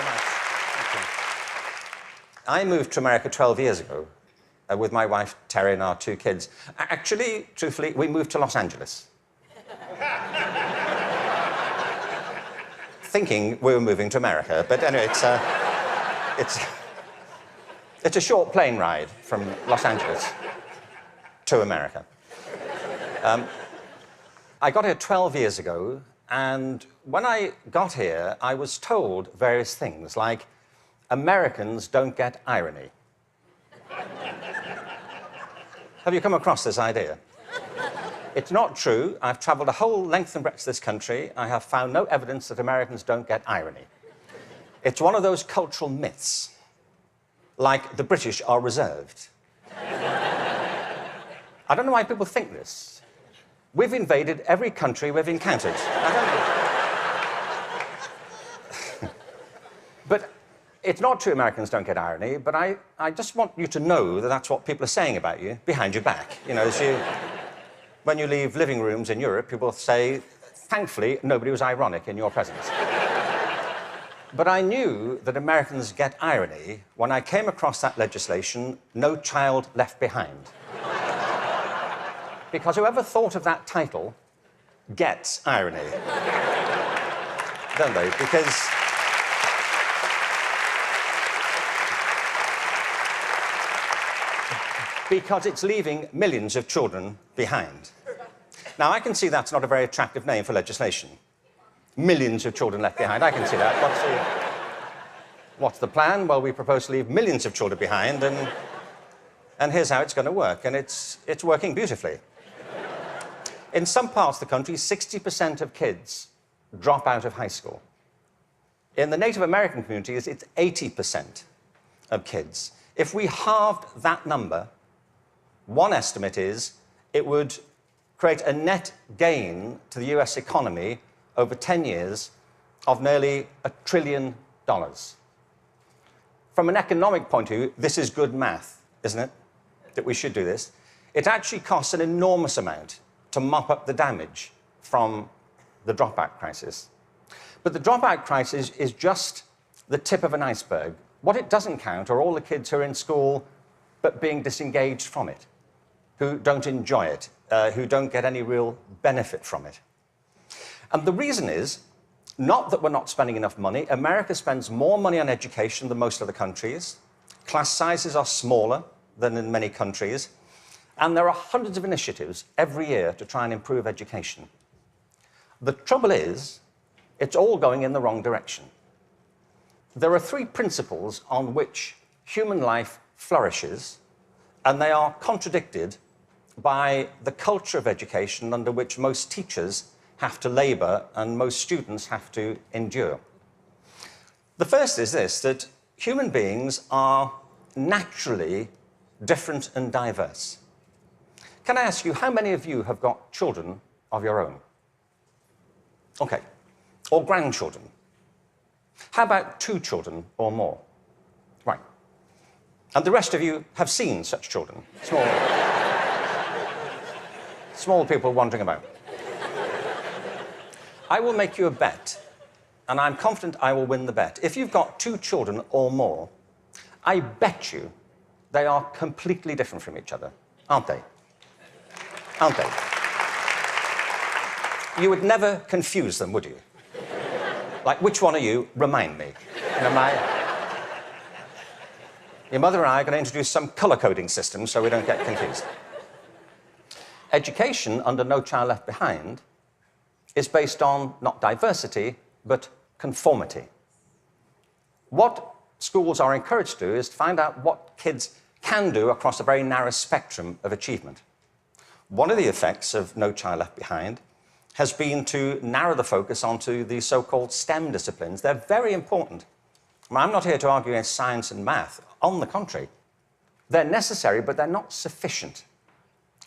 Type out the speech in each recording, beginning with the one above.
much. Thank you. I moved to America 12 years ago with my wife, Terry, and our 2 kids. Actually, truthfully, we moved to Los Angeles. Thinking we were moving to America, but anyway, it's a short plane ride from Los Angeles to America. I got here 12 years ago, and when I got here, I was told various things, like, Americans don't get irony. Have you come across this idea? It's not true. I've travelled the whole length and breadth of this country. I have found no evidence that Americans don't get irony. It's one of those cultural myths, like the British are reserved. I don't know why people think this. We've invaded every country we've encountered. I don't know. But it's not true Americans don't get irony, but I just want you to know that that's what people are saying about you behind your back. You know, when you leave living rooms in Europe, people say, thankfully, nobody was ironic in your presence. But I knew that Americans get irony when I came across that legislation, No Child Left Behind. Because whoever thought of that title gets irony. Don't they? Because it's leaving millions of children behind. Now, I can see that's not a very attractive name for legislation. Millions of children left behind. I can see that. What's the plan? Well, we propose to leave millions of children behind, and here's how it's going to work. And it's working beautifully. In some parts of the country, 60% of kids drop out of high school. In the Native American communities, it's 80% of kids. If we halved that number, one estimate is it would create a net gain to the US economy over 10 years of nearly $1 trillion. From an economic point of view, this is good math, isn't it? That we should do this. It actually costs an enormous amount to mop up the damage from the dropout crisis. But the dropout crisis is just the tip of an iceberg. What it doesn't count are all the kids who are in school but being disengaged from it, who don't enjoy it, who don't get any real benefit from it. And the reason is not that we're not spending enough money. America spends more money on education than most other countries. Class sizes are smaller than in many countries. And there are hundreds of initiatives every year to try and improve education. The trouble is, it's all going in the wrong direction. There are 3 principles on which human life flourishes, and they are contradicted by the culture of education under which most teachers have to labour and most students have to endure. The first is this, that human beings are naturally different and diverse. Can I ask you, how many of you have got children of your own? OK. Or grandchildren? How about 2 children or more? Right. And the rest of you have seen such children? Small people wandering about. I will make you a bet, and I'm confident I will win the bet. If you've got 2 children or more, I bet you they are completely different from each other, aren't they? Aren't they? You would never confuse them, would you? Like, which one are you? Remind me. You know, your mother and I are going to introduce some colour-coding system so we don't get confused. Education under No Child Left Behind is based on not diversity, but conformity. What schools are encouraged to do is to find out what kids can do across a very narrow spectrum of achievement. One of the effects of No Child Left Behind has been to narrow the focus onto the so-called STEM disciplines. They're very important. I'm not here to argue against science and math. On the contrary, they're necessary, but they're not sufficient.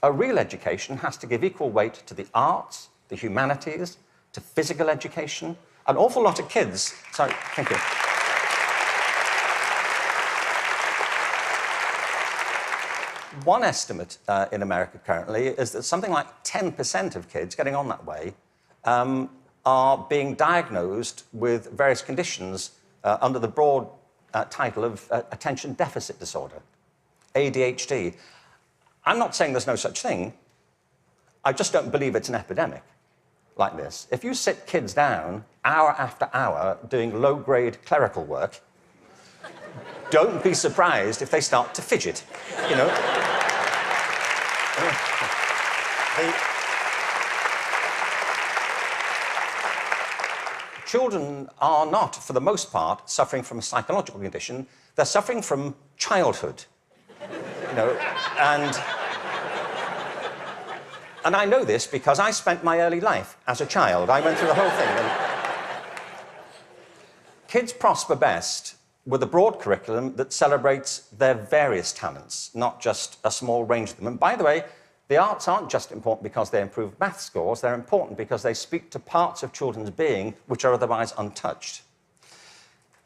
A real education has to give equal weight to the arts, the humanities, to physical education. An awful lot of kids... Sorry, thank you. One estimate in America currently is that something like 10% of kids getting on that way are being diagnosed with various conditions under the broad title of attention deficit disorder, ADHD. I'm not saying there's no such thing. I just don't believe it's an epidemic like this. If you sit kids down hour after hour doing low-grade clerical work, don't be surprised if they start to fidget, you know. Children are not, for the most part, suffering from a psychological condition. They're suffering from childhood, you know, and I know this because I spent my early life as a child. I went through the whole thing. And kids prosper best with a broad curriculum that celebrates their various talents, not just a small range of them. And by the way, the arts aren't just important because they improve math scores, they're important because they speak to parts of children's being which are otherwise untouched.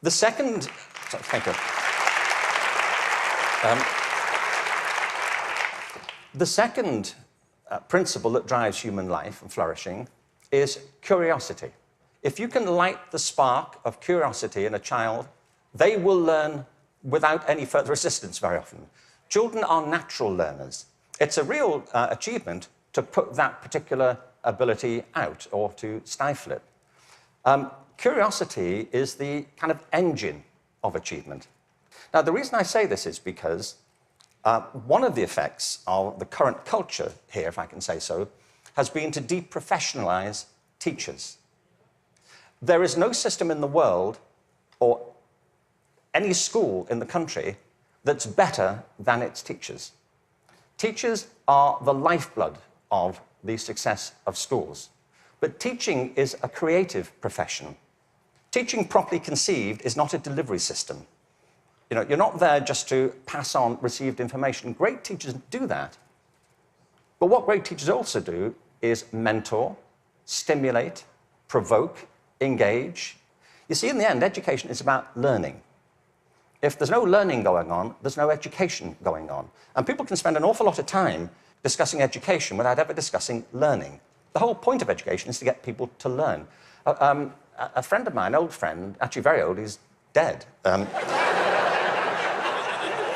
The second... Thank you. The second principle that drives human life and flourishing is curiosity. If you can light the spark of curiosity in a child, they will learn without any further assistance very often. Children are natural learners. It's a real achievement to put that particular ability out or to stifle it. Curiosity is the kind of engine of achievement. Now, the reason I say this is because one of the effects of the current culture here, if I can say so, has been to deprofessionalize teachers. There is no system in the world or any school in the country that's better than its teachers. Teachers are the lifeblood of the success of schools. But teaching is a creative profession. Teaching properly conceived is not a delivery system. You know, you're not there just to pass on received information. Great teachers do that. But what great teachers also do is mentor, stimulate, provoke, engage. You see, in the end, education is about learning. If there's no learning going on, there's no education going on. And people can spend an awful lot of time discussing education without ever discussing learning. The whole point of education is to get people to learn. A friend of mine, an old friend, actually very old, he's dead.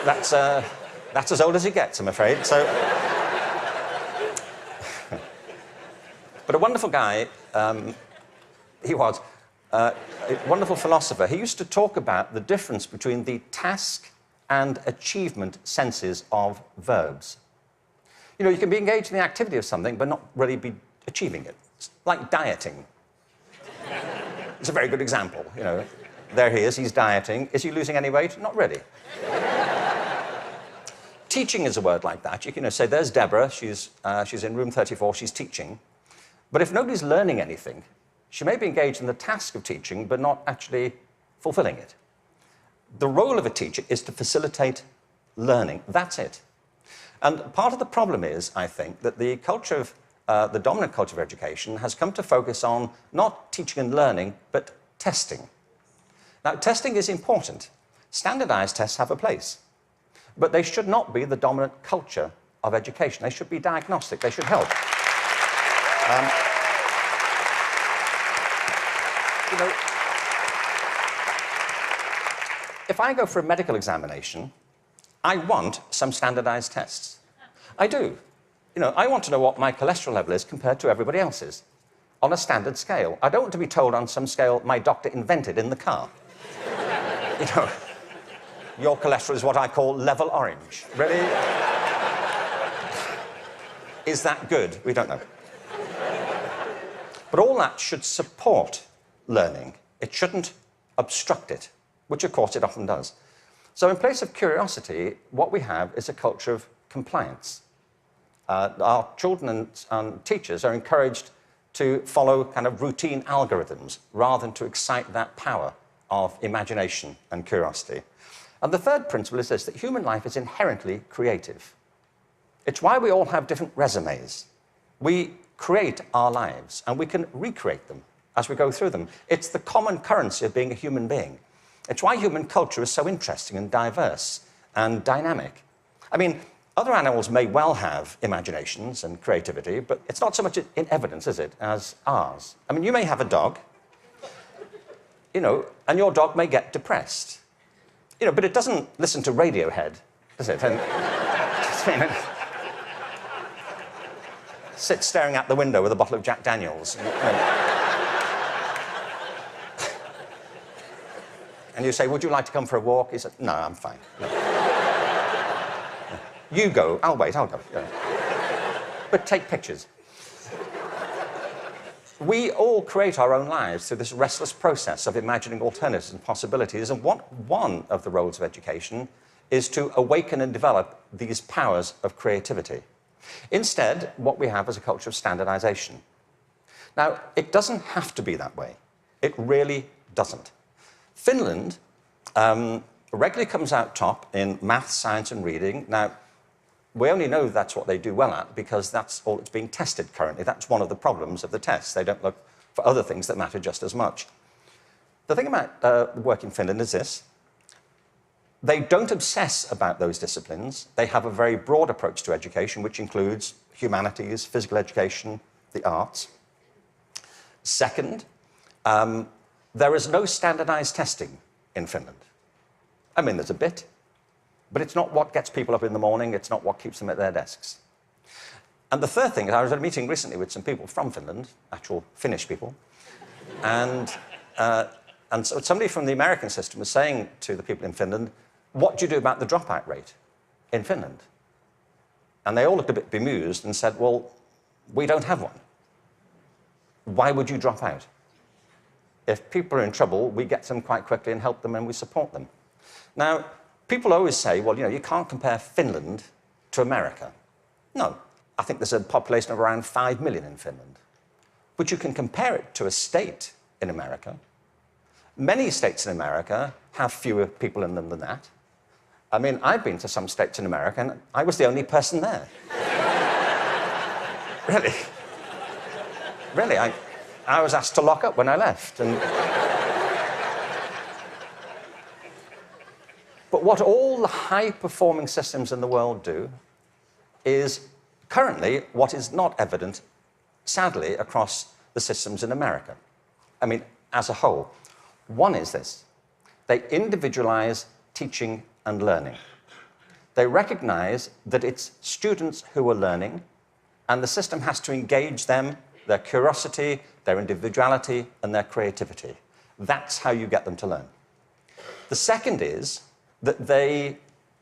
That's as old as it gets, I'm afraid. So, but a wonderful guy, he was. A wonderful philosopher. He used to talk about the difference between the task and achievement senses of verbs. You know, you can be engaged in the activity of something, but not really be achieving it. It's like dieting. It's a very good example, you know. There he is, he's dieting. Is he losing any weight? Not really. Teaching is a word like that. You can say, there's Deborah, she's in room 34, she's teaching. But if nobody's learning anything, she may be engaged in the task of teaching, but not actually fulfilling it. The role of a teacher is to facilitate learning. That's it. And part of the problem is, I think, that the culture of, the dominant culture of education has come to focus on not teaching and learning, but testing. Now, testing is important. Standardized tests have a place. But they should not be the dominant culture of education. They should be diagnostic. They should help. You know, if I go for a medical examination, I want some standardized tests. I do. You know, I want to know what my cholesterol level is compared to everybody else's on a standard scale. I don't want to be told on some scale my doctor invented in the car. You know, your cholesterol is what I call level orange. Really? Is that good? We don't know. But all that should support learning. It shouldn't obstruct it, which of course it often does. So in place of curiosity, what we have is a culture of compliance. Our children and teachers are encouraged to follow kind of routine algorithms rather than to excite that power of imagination and curiosity. And the third principle is this, that human life is inherently creative. It's why we all have different resumes. We create our lives, and we can recreate them as we go through them. It's the common currency of being a human being. It's why human culture is so interesting and diverse and dynamic. I mean, other animals may well have imaginations and creativity, but it's not so much in evidence, is it, as ours. I mean, you may have a dog. you know, and your dog may get depressed. You know, but it doesn't listen to Radiohead, does it? And, sit staring out the window with a bottle of Jack Daniels. And you say, would you like to come for a walk? He said, no, I'm fine. No. You go. I'll wait, I'll go. Yeah. But take pictures. We all create our own lives through this restless process of imagining alternatives and possibilities, and one of the roles of education is to awaken and develop these powers of creativity. Instead, what we have is a culture of standardization. Now, it doesn't have to be that way. It really doesn't. Finland regularly comes out top in maths, science, and reading. Now, we only know that's what they do well at because that's all that's being tested currently. That's one of the problems of the tests. They don't look for other things that matter just as much. The thing about work in Finland is this. They don't obsess about those disciplines. They have a very broad approach to education, which includes humanities, physical education, the arts. Second, there is no standardized testing in Finland. I mean, there's a bit, but it's not what gets people up in the morning. It's not what keeps them at their desks. And the third thing is, I was at a meeting recently with some people from Finland, actual Finnish people, and so somebody from the American system was saying to the people in Finland, what do you do about the dropout rate in Finland? And they all looked a bit bemused and said, well, we don't have one. Why would you drop out? If people are in trouble, we get them quite quickly and help them and we support them. Now, people always say, well, you know, you can't compare Finland to America. No, I think there's a population of around 5 million in Finland. But you can compare it to a state in America. Many states in America have fewer people in them than that. I mean, I've been to some states in America and I was the only person there. Really. Really, I was asked to lock up when I left. But what all the high-performing systems in the world do is currently what is not evident, sadly, across the systems in America. I mean, as a whole. One is this. They individualize teaching and learning. They recognize that it's students who are learning, and the system has to engage them, their curiosity, their individuality, and their creativity. That's how you get them to learn. The second is that they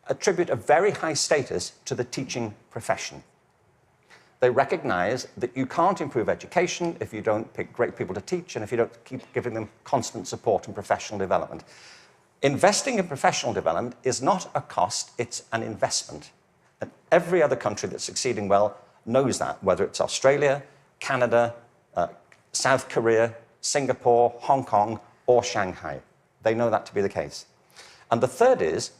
attribute a very high status to the teaching profession. They recognize that you can't improve education if you don't pick great people to teach and if you don't keep giving them constant support and professional development. Investing in professional development is not a cost, it's an investment. And every other country that's succeeding well knows that, whether it's Australia, Canada, South Korea, Singapore, Hong Kong, or Shanghai. They know that to be the case. And the third is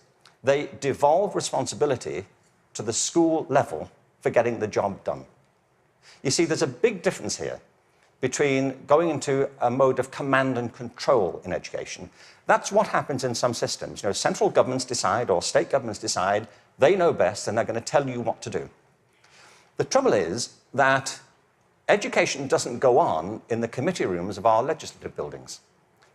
they devolve responsibility to the school level for getting the job done. You see, there's a big difference here between going into a mode of command and control in education. That's what happens in some systems. You know, central governments decide or state governments decide, they know best and they're going to tell you what to do. The trouble is that education doesn't go on in the committee rooms of our legislative buildings.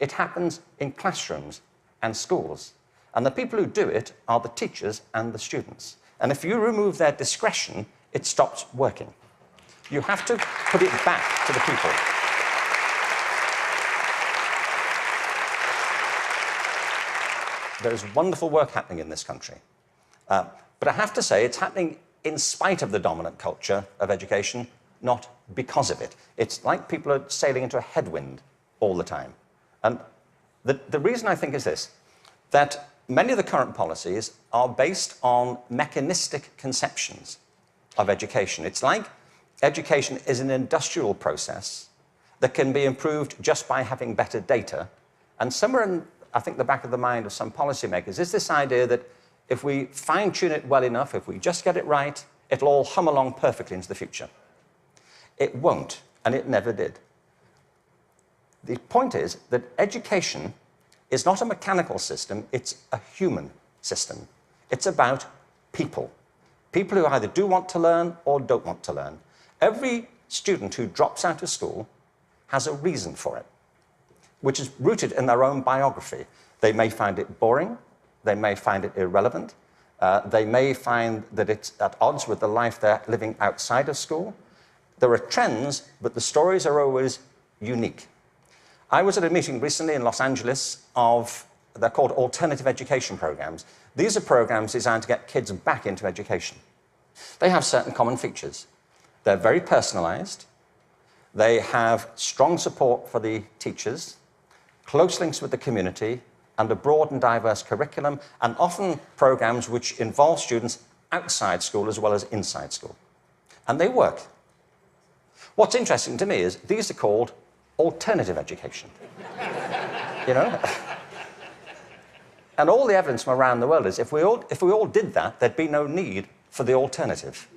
It happens in classrooms and schools. And the people who do it are the teachers and the students. And if you remove their discretion, it stops working. You have to put it back to the people. There is wonderful work happening in this country. But I have to say, it's happening in spite of the dominant culture of education, not because of it. It's like people are sailing into a headwind all the time. And the reason I think is this, that many of the current policies are based on mechanistic conceptions of education. It's like education is an industrial process that can be improved just by having better data. And somewhere in, I think, the back of the mind of some policymakers is this idea that if we fine-tune it well enough, if we just get it right, it'll all hum along perfectly into the future. It won't, and it never did. The point is that education is not a mechanical system, it's a human system. It's about people. People who either do want to learn or don't want to learn. Every student who drops out of school has a reason for it. which is rooted in their own biography. They may find it boring, they may find it irrelevant, they may find that it's at odds with the life they're living outside of school. There are trends, but the stories are always unique. I was at a meeting recently in Los Angeles they're called alternative education programs. These are programs designed to get kids back into education. They have certain common features. They're very personalized. They have strong support for the teachers, close links with the community, and a broad and diverse curriculum, and often programs which involve students outside school as well as inside school. And they work. What's interesting to me is these are called alternative education. You know? And all the evidence from around the world is if we all did that, there'd be no need for the alternative.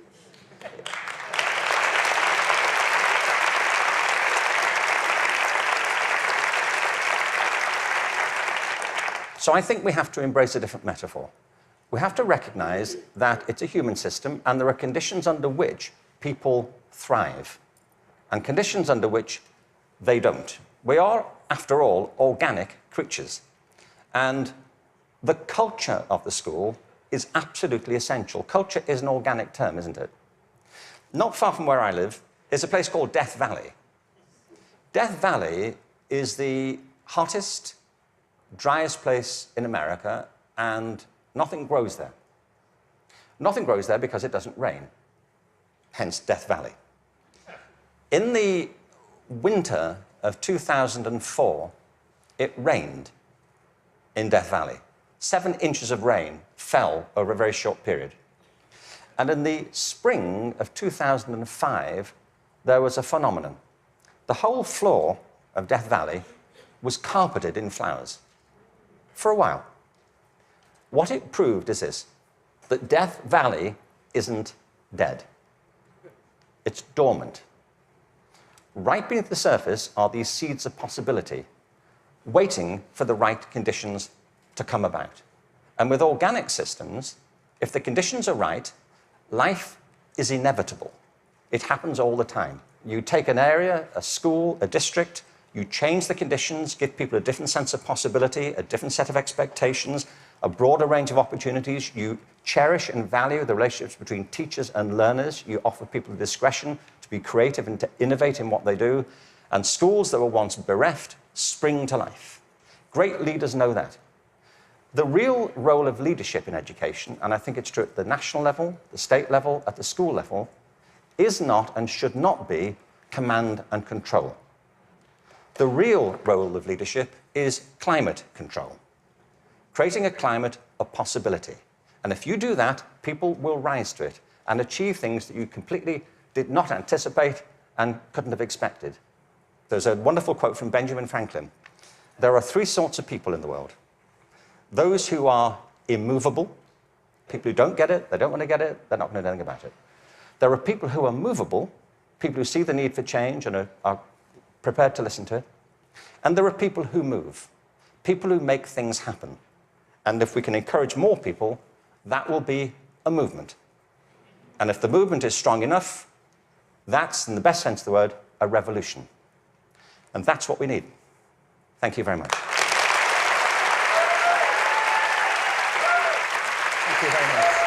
So I think we have to embrace a different metaphor. We have to recognize that it's a human system and there are conditions under which people thrive and conditions under which they don't. We are, after all, organic creatures. And the culture of the school is absolutely essential. Culture is an organic term, isn't it? Not far from where I live is a place called Death Valley. Death Valley is the hottest, driest place in America, and nothing grows there. Nothing grows there because it doesn't rain, hence Death Valley. In the winter of 2004, it rained in Death Valley. 7 inches of rain fell over a very short period. And in the spring of 2005, there was a phenomenon. The whole floor of Death Valley was carpeted in flowers for a while. What it proved is this, that Death Valley isn't dead. It's dormant. Right beneath the surface are these seeds of possibility, waiting for the right conditions to come about. And with organic systems, if the conditions are right, life is inevitable. It happens all the time. You take an area, a school, a district, you change the conditions, give people a different sense of possibility, a different set of expectations, a broader range of opportunities. You cherish and value the relationships between teachers and learners. You offer people discretion to be creative and to innovate in what they do. And schools that were once bereft spring to life. Great leaders know that. The real role of leadership in education, and I think it's true at the national level, the state level, at the school level, is not and should not be command and control. The real role of leadership is climate control, creating a climate of possibility. And if you do that, people will rise to it and achieve things that you completely did not anticipate and couldn't have expected. There's a wonderful quote from Benjamin Franklin. There are 3 sorts of people in the world. Those who are immovable, people who don't get it, they don't want to get it, they're not going to do anything about it. There are people who are movable, people who see the need for change and are prepared to listen to it. And there are people who move, people who make things happen. And if we can encourage more people, that will be a movement. And if the movement is strong enough, that's, in the best sense of the word, a revolution. And that's what we need. Thank you very much. Thank you very much.